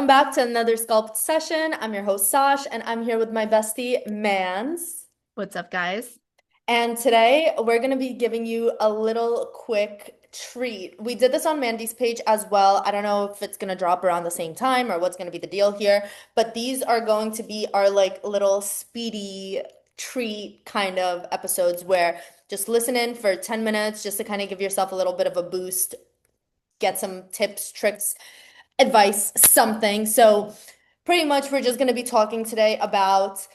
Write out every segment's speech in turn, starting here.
Welcome back to another Sculpt session. I'm your host, Sash, and I'm here with my bestie, Mandz. What's up, guys? And today we're going to be giving you a little quick treat. We did this on Mandy's page as well. I don't know if it's going to drop around the same time or what's going to be the deal here, but these are going to be our like little speedy treat kind of episodes where just listen in for 10 minutes just to kind of give yourself a little bit of a boost, get some tips, tricks, advice, something. So, pretty much, we're just going to be talking today about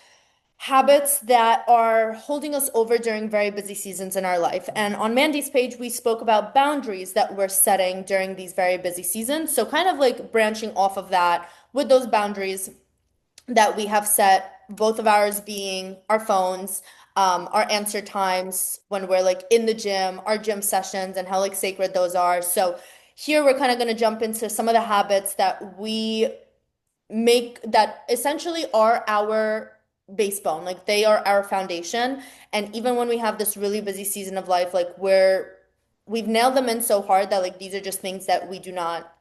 habits that are holding us over during very busy seasons in our life. And on Mandy's page, we spoke about boundaries that we're setting during these very busy seasons. So, kind of like branching off of that with those boundaries that we have set, both of ours being our phones. Our answer times when we're like in the gym, our gym sessions, and how like sacred those are. So, here we're kind of going to jump into some of the habits that we make that essentially are our base bone. Like they are our foundation. And even when we have this really busy season of life, like we've nailed them in so hard that like these are just things that we do not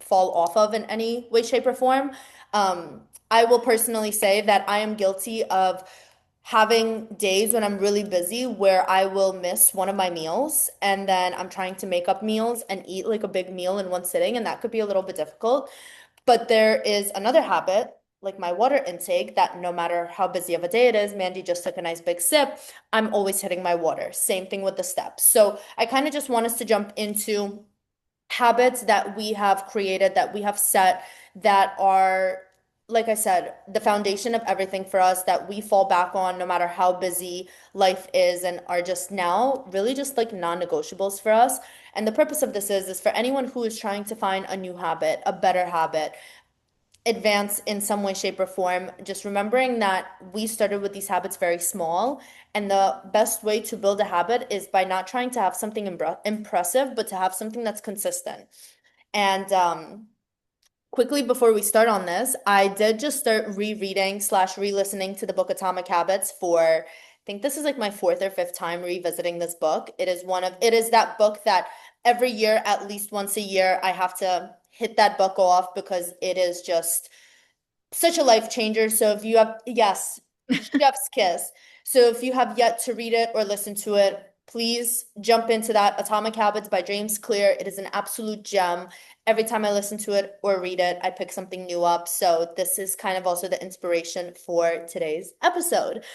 fall off of in any way, shape, or form. I will personally say that I am guilty of having days when I'm really busy where I will miss one of my meals and then I'm trying to make up meals and eat like a big meal in one sitting, and that could be a little bit difficult. But there is another habit, like my water intake, that no matter how busy of a day it is, Mandy just took a nice big sip, I'm always hitting my water. Same thing with the steps. So I kind of just want us to jump into habits that we have created, that we have set, that are, like I said, the foundation of everything for us, that we fall back on no matter how busy life is, and are just now really just like non-negotiables for us. And the purpose of this is for anyone who is trying to find a new habit, a better habit, advance in some way, shape, or form, just remembering that we started with these habits very small. And the best way to build a habit is by not trying to have something impressive, but to have something that's consistent. And quickly before we start on this, I did just start rereading slash re-listening to the book Atomic Habits for, I think this is like my fourth or fifth time revisiting this book. It is that book that every year, at least once a year, I have to hit that book off because it is just such a life changer. So if you have, yes, chef's kiss. So if you have yet to read it or listen to it, please jump into that. Atomic Habits by James Clear. It is an absolute gem. Every time I listen to it or read it, I pick something new up. So this is kind of also the inspiration for today's episode.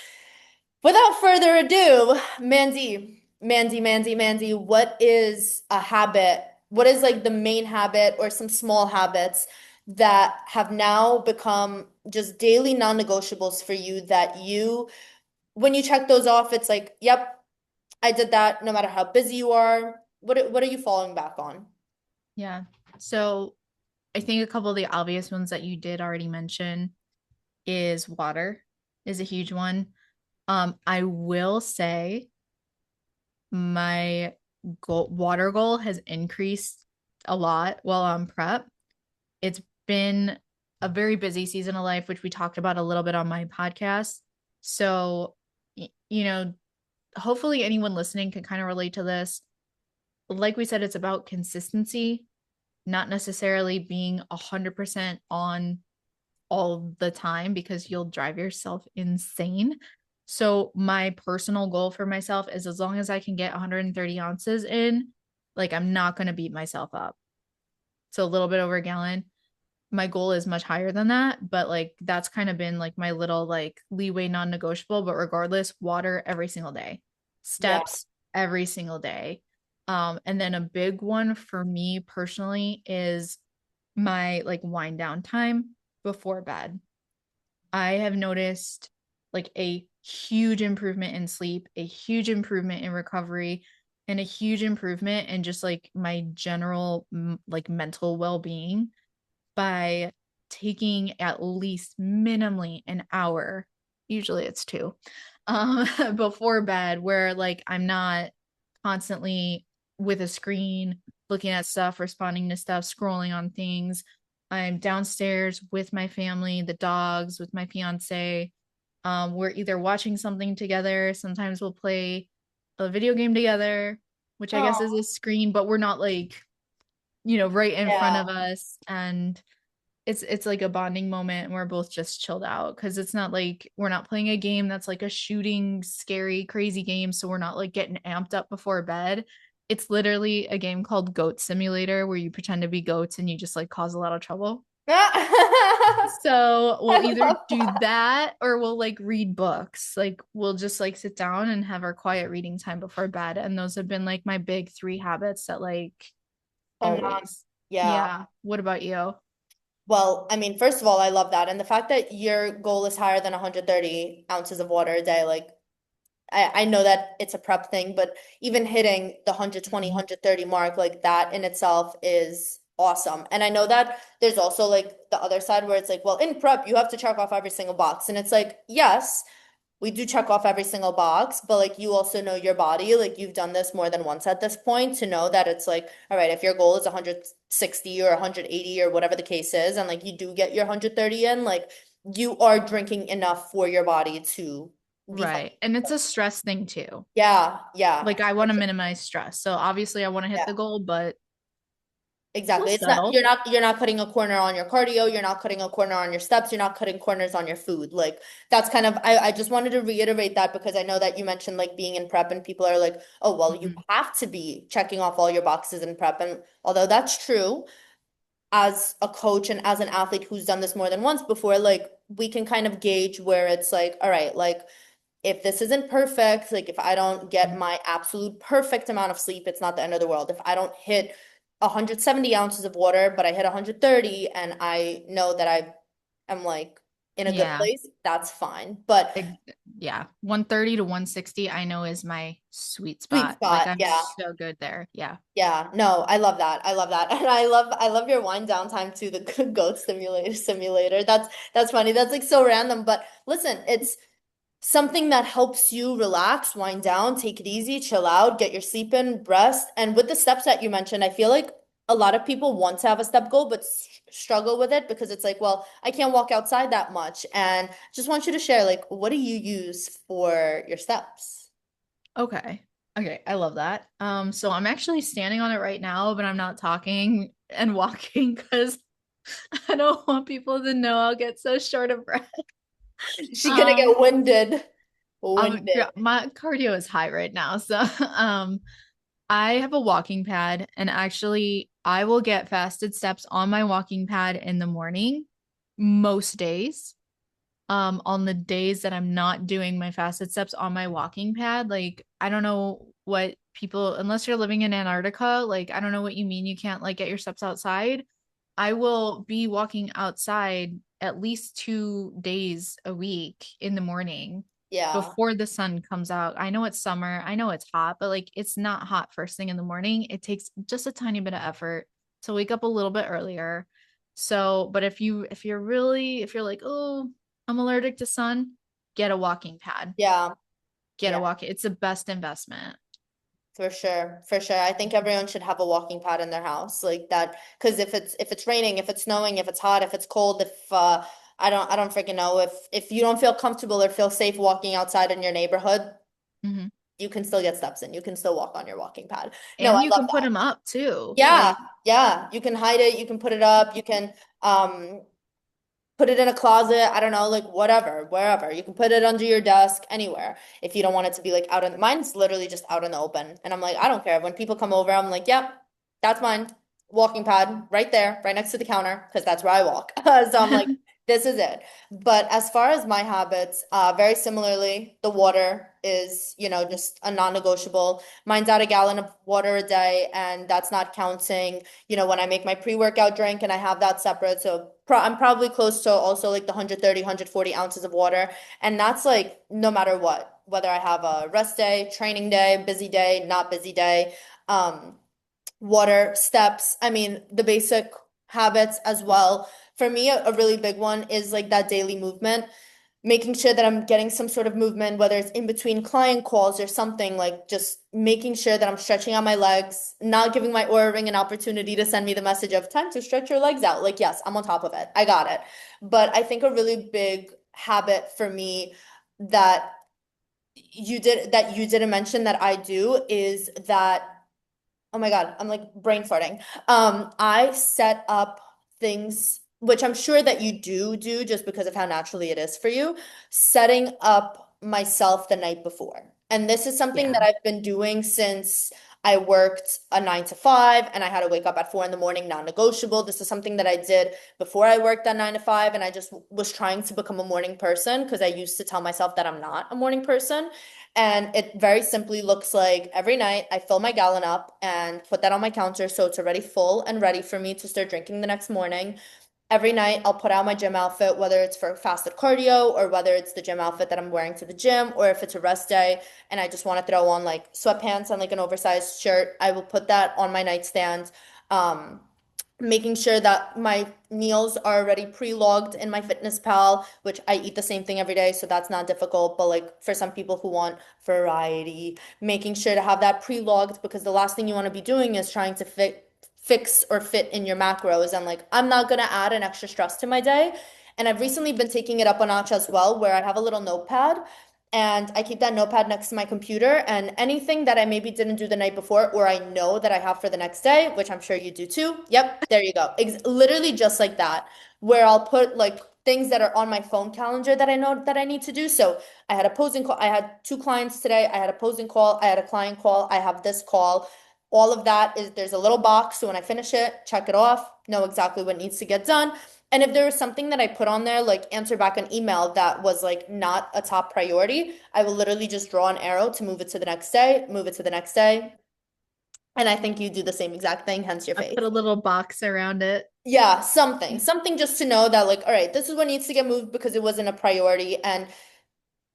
Without further ado, Mandy, what is a habit? What is like the main habit or some small habits that have now become just daily non-negotiables for you that when you check those off, it's like, yep, I did that no matter how busy you are. What are you falling back on? Yeah. So I think a couple of the obvious ones that you did already mention is water is a huge one. I will say my water goal has increased a lot while on prep. It's been a very busy season of life, which we talked about a little bit on my podcast. So, you know, hopefully anyone listening can kind of relate to this. Like we said, it's about consistency, not necessarily being 100% on all the time because you'll drive yourself insane. So my personal goal for myself is as long as I can get 130 ounces in, like I'm not going to beat myself up. So a little bit over a gallon. My goal is much higher than that, but like that's kind of been like my little like leeway non-negotiable, but regardless, water every single day. Yeah. Steps every single day. And then a big one for me personally is my like wind down time before bed. I have noticed like a huge improvement in sleep, a huge improvement in recovery, and a huge improvement in just like my general like mental well-being by taking at least minimally an hour, usually it's two, before bed, where like I'm not constantly with a screen looking at stuff, responding to stuff, scrolling on things. I'm downstairs with my family, the dogs, with my fiance. We're either watching something together. Sometimes we'll play a video game together, which I guess is Oh, a screen, but we're not like, right in front yeah. of us. And it's like a bonding moment and we're both just chilled out because it's not like we're not playing a game that's like a shooting, scary, crazy game. So we're not like getting amped up before bed. It's literally a game called Goat Simulator where you pretend to be goats and you just like cause a lot of trouble. So we'll I either love do that or we'll like read books. Like we'll just like sit down and have our quiet reading time before bed. And those have been like my big three habits that like that. always. Yeah. Yeah. What about you? Well, I mean, first of all, I love that. And the fact that your goal is higher than 130 ounces of water a day, like I know that it's a prep thing, but even hitting the 120, Mhm. 130 mark, like that in itself is awesome. And I know that there's also like the other side where it's like, well, in prep, you have to check off every single box. And it's like, yes, we do check off every single box, but like you also know your body, like you've done this more than once at this point to know that it's like, all right, if your goal is 160 or 180 or whatever the case is, and like you do get your 130 in, like you are drinking enough for your body to be fine. Right. And it's a stress thing too. Yeah, yeah. Like I want to minimize stress. So obviously I want to hit Yeah. the goal, but we'll Exactly. It's not settle. you're not cutting a corner on your cardio, you're not cutting a corner on your steps, you're not cutting corners on your food. Like that's kind of I just wanted to reiterate that because I know that you mentioned like being in prep and people are like, "Oh, well, you Mhm. have to be checking off all your boxes in prep." And although that's true, as a coach and as an athlete who's done this more than once before, like we can kind of gauge where it's like, all right, like if this isn't perfect, like if I don't get my absolute perfect amount of sleep, it's not the end of the world. If I don't hit 170 ounces of water, but I hit 130 and I know that I am like in a good Yeah. place, that's fine. But Ex- yeah. 130 to 160 I know is my sweet sweet spot. Like spot, I'm yeah. so good there. Yeah. Yeah, no, I love that. I love that. And I love your wind down time too, the goat simulator. That's funny. That's like so random, but listen, it's something that helps you relax, wind down, take it easy, chill out, get your sleep in, rest. And with the steps that you mentioned, I feel like a lot of people want to have a step goal, but struggle with it because it's like, well, I can't walk outside that much. And just want you to share, like, what do you use for your steps? Okay. Okay, I love that. So I'm actually standing on it right now, but I'm not talking and walking because I don't want people to know I'll get so short of breath. She gonna Um, get winded. Winded. my cardio is high right now, so I have a walking pad, and actually, I will get fasted steps on my walking pad in the morning most days. On the days that I'm not doing my fasted steps on my walking pad, like I don't know what people, unless you're living in Antarctica, like I don't know what you mean you can't like get your steps outside. I will be walking outside at least 2 days a week in the morning Yeah. before the sun comes out. I know it's summer, I know it's hot, but like it's not hot first thing in the morning. It takes just a tiny bit of effort to wake up a little bit earlier. So, but if you're like, oh, I'm allergic to sun, get a walking pad. Yeah. Get a Yeah. walk. It's the best investment. For sure, for sure. I think everyone should have a walking pad in their house like that. Because if it's raining, if it's snowing, if it's hot, if it's cold, if I don't freaking know if you don't feel comfortable or feel safe walking outside in your neighborhood, Mhm. you can still get steps in. You can still walk on your walking pad. No, I And you love can put that. them up too. Yeah, Like, yeah. You can hide it. You can put it up. You can um put it in a closet, I don't know, like whatever, wherever. You can put it under your desk, anywhere. If you don't want it to be like out in mine's literally just out in the open. And I'm like, I don't care. When people come over, I'm like, yep, that's mine. Walking pad right there, right next to the counter, because that's where I walk. So I'm like, this is it. But as far as my habits, very similarly, the water is, you know, just a non-negotiable. Mine's out a gallon of water a day, and that's not counting you know, when I make my pre-workout drink and I have that separate. So I'm probably close to also like the 130, 140 ounces of water. And that's like no matter what, whether I have a rest day, training day, not busy day, um, water, steps. I mean, the basic habits as well. For me, a really big one is like that daily movement, making sure that I'm getting some sort of movement, whether it's in between client calls or something, like just making sure that I'm stretching out my legs, not giving my Oura Ring an opportunity to send me the message of time to stretch your legs out. Like, yes, I'm on top of it. I got it. But I think a really big habit for me that that you didn't mention that I do is that oh my God, I'm like brain farting. I set up things which I'm sure that you do just because of how naturally it is for you, setting up myself the night before. And this is something that Yeah. I've been doing since I worked a 9 to 5 and I had to wake up at 4 in the morning, non-negotiable. This is something that I did before I worked at 9 to 5, and I just was trying to become a morning person because I used to tell myself that I'm not a morning person. And it very simply looks like every night I fill my gallon up and put that on my counter so it's already full and ready for me to start drinking the next morning. Every night I'll put out my gym outfit, whether it's for fasted cardio or whether it's the gym outfit that I'm wearing to the gym, or if it's a rest day and I just want to throw on like sweatpants and like an oversized shirt, I will put that on my nightstand. Um, Making sure that my meals are already pre-logged in my Fitness Pal, which I eat the same thing every day, so that's not difficult. But like for some people who want variety, making sure to have that pre-logged because the last thing you want to be doing is trying to fix or fit in your macros. And like I'm not gonna add an extra stress to my day. And I've recently been taking it up a notch as well, where I have a little notepad and I keep that notepad next to my computer, and anything that I maybe didn't do the night before or I know that I have for the next day, which I'm sure you do too. Yep, there you go. Literally just like that, where I'll put like things that are on my phone calendar that I know that I need to do. So I had a posing call. I had two clients today. I had a posing call. I had a client call. I have this call. All of that is there's a little box. So when I finish it, check it off, know exactly what needs to get done. And if there was something that I put on there, like answer back an email that was like not a top priority, I will literally just draw an arrow to move it to the next day, move it to the next day. And I think you do the same exact thing, hence your I put face. a little box around it. Yeah, something just to know that like, all right, this is what needs to get moved because it wasn't a priority. And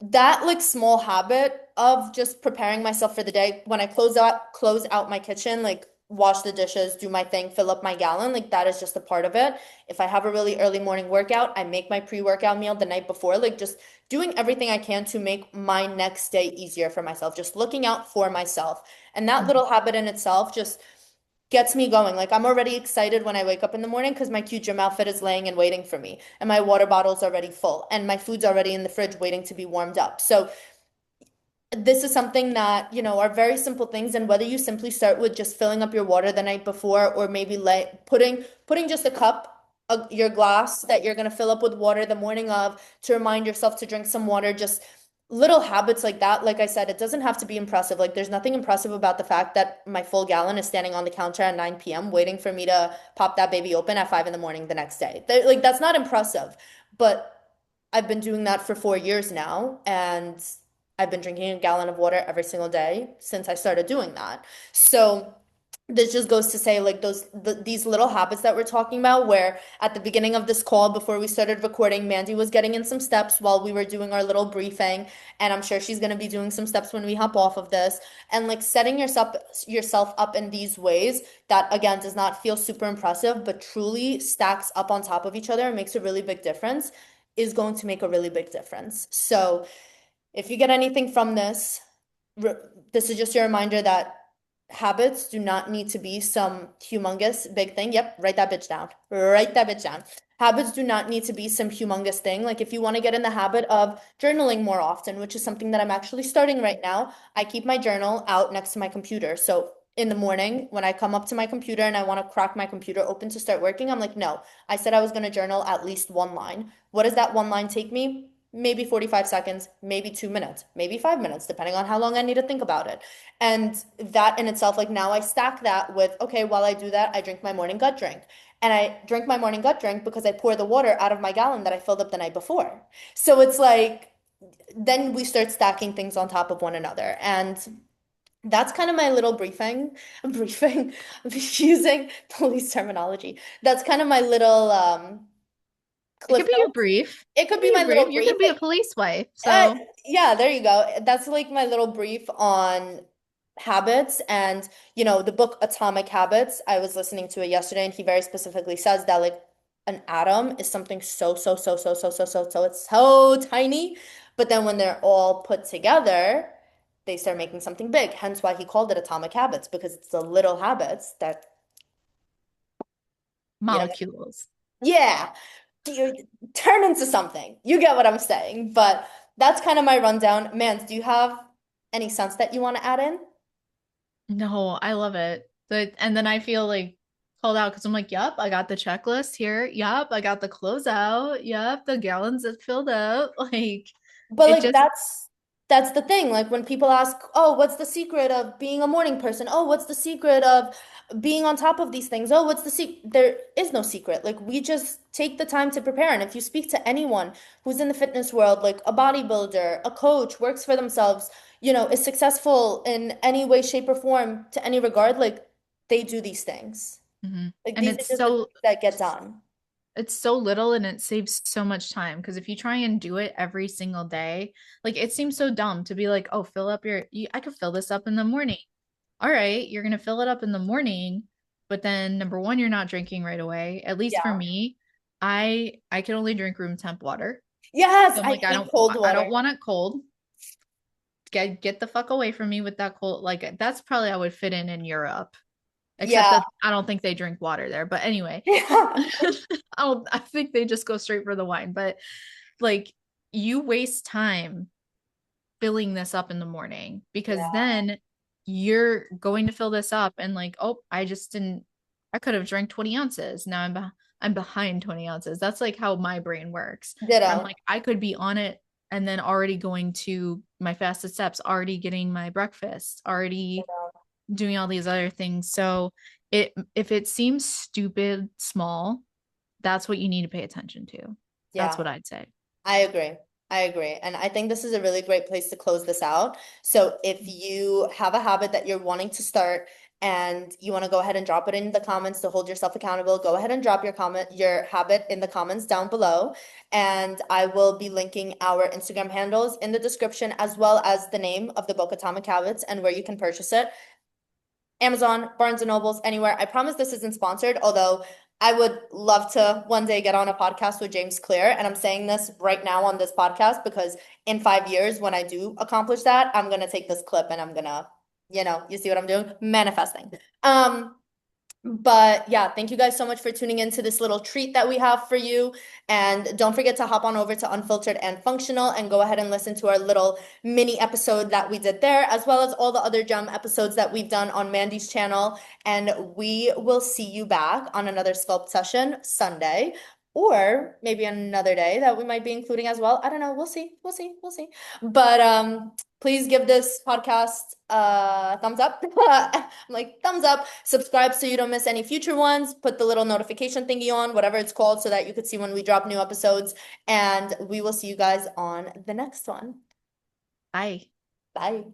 that like small habit of just preparing myself for the day when I close out my kitchen, like wash the dishes, do my thing, fill up my gallon, like that is just a part of it. If I have a really early morning workout, I make my pre-workout meal the night before, like just doing everything I can to make my next day easier for myself, just looking out for myself. And that little habit in itself just gets me going. Like I'm already excited when I wake up in the morning because my cute gym outfit is laying and waiting for me, and my water bottle's already full, and my food's already in the fridge waiting to be warmed up. So this is something that, are very simple things. And whether you simply start with just filling up your water the night before, or maybe putting just a cup of your glass that you're going to fill up with water the morning of to remind yourself to drink some water, just little habits like that. Like I said, it doesn't have to be impressive. Like there's nothing impressive about the fact that my full gallon is standing on the counter at 9 p.m. waiting for me to pop that baby open at 5 in the morning the next day. Like that's not impressive, but I've been doing that for 4 years now, and I've been drinking a gallon of water every single day since I started doing that. So this just goes to say like these little habits that we're talking about, where at the beginning of this call before we started recording, Mandy was getting in some steps while we were doing our little briefing, and I'm sure she's going to be doing some steps when we hop off of this, and like setting yourself up in these ways that again does not feel super impressive but truly stacks up on top of each other and makes a really big difference is going to make a really big difference. So if you get anything from this, re this is just your reminder that habits do not need to be some humongous big thing. Yep, write that bitch down. Write that bitch down. Habits do not need to be some humongous thing. Like if you want to get in the habit of journaling more often, which is something that I'm actually starting right now, I keep my journal out next to my computer. So in the morning, when I come up to my computer and I want to crack my computer open to start working, I'm like, no, I said I was going to journal at least one line. What does that one line take me? Maybe 45 seconds, maybe 2 minutes, maybe 5 minutes, depending on how long I need to think about it. And that in itself, like now I stack that with, okay, while I do that, I drink my morning gut drink. And I drink my morning gut drink because I pour the water out of my gallon that I filled up the night before. So it's like, then we start stacking things on top of one another. And that's kind of my little briefing, I'm using police terminology. That's kind of my little It cliff could be your notes. brief. It It could could be be your my brief. little You brief. could be a police wife. Uh, So yeah, there you go. That's like my little brief on habits. And, the book Atomic Habits, I was listening to it yesterday, and he very specifically says that like an atom is something so it's so tiny. But then when they're all put together, they start making something big. Hence why he called it Atomic Habits, because it's the little habits that, you know, molecules. yeah, you turn into something. You get what I'm saying. But that's kind of my rundown. Mans, do you have any sense that you want to add in? No, I love it. And then I feel like called out because I'm like, yep, I got the checklist here. Yep, I got the closeout. Yep, the gallons that filled out. Like But it like just that's the thing. Like when people ask, "Oh, what's the secret of being a morning person? Oh, what's the secret of being on top of these things? Oh, what's the secret?" There is no secret. Like we just take the time to prepare. And if you speak to anyone who's in the fitness world, like a bodybuilder, a coach, works for themselves, is successful in any way, shape, or form to any regard, like they do these things. Mhm. Like And these are just the things that get done. it's so little and it saves so much time because if you try and do it every single day, like it seems so dumb to be like, oh, I could fill this up in the morning. All right, you're gonna fill it up in the morning, but then number one, you're not drinking right away. At least for Yeah. me, I can only drink room temp water. Yes, So I'm I like, I hate don't cold I water. don't want it cold. Get the fuck away from me with that cold. Like that's probably I would fit in Europe, except Yeah. that I don't think they drink water there. But anyway, Yeah. I think they just go straight for the wine. But like you waste time filling this up in the morning because Yeah. then you're going to fill this up and like, oh, I just didn't I could have drank 20 ounces. Now I'm behind 20 ounces. That's like how my brain works. Where I'm Ditto. like, I could be on it and then already going to my fastest steps, already getting my breakfast, already Ditto. doing all these other things. So it if it seems stupid small, that's what you need to pay attention to. That's Yeah. what I'd say. I agree. I agree. And I think this is a really great place to close this out. So if you have a habit that you're wanting to start and you want to go ahead and drop it in the comments to hold yourself accountable, go ahead and drop your habit in the comments down below. And I will be linking our Instagram handles in the description as well as the name of the book Atomic Habits and where you can purchase it. Amazon, Barnes and Nobles, anywhere. I promise this isn't sponsored, although I would love to one day get on a podcast with James Clear. And I'm saying this right now on this podcast because in 5 years, when I do accomplish that, I'm gonna take this clip and I'm gonna, you see what I'm doing? Manifesting. But yeah, thank you guys so much for tuning into this little treat that we have for you. And don't forget to hop on over to Unfiltered and Functional and go ahead and listen to our little mini episode that we did there, as well as all the other gem episodes that we've done on Mandy's channel. And we will see you back on another sculpt session Sunday, or maybe another day that we might be including as well. I don't know. We'll see. We'll see. We'll see. But please give this podcast a thumbs up. I'm like, thumbs up. Subscribe so you don't miss any future ones. Put the little notification thingy on, whatever it's called, so that you could see when we drop new episodes. And we will see you guys on the next one. Bye. Bye.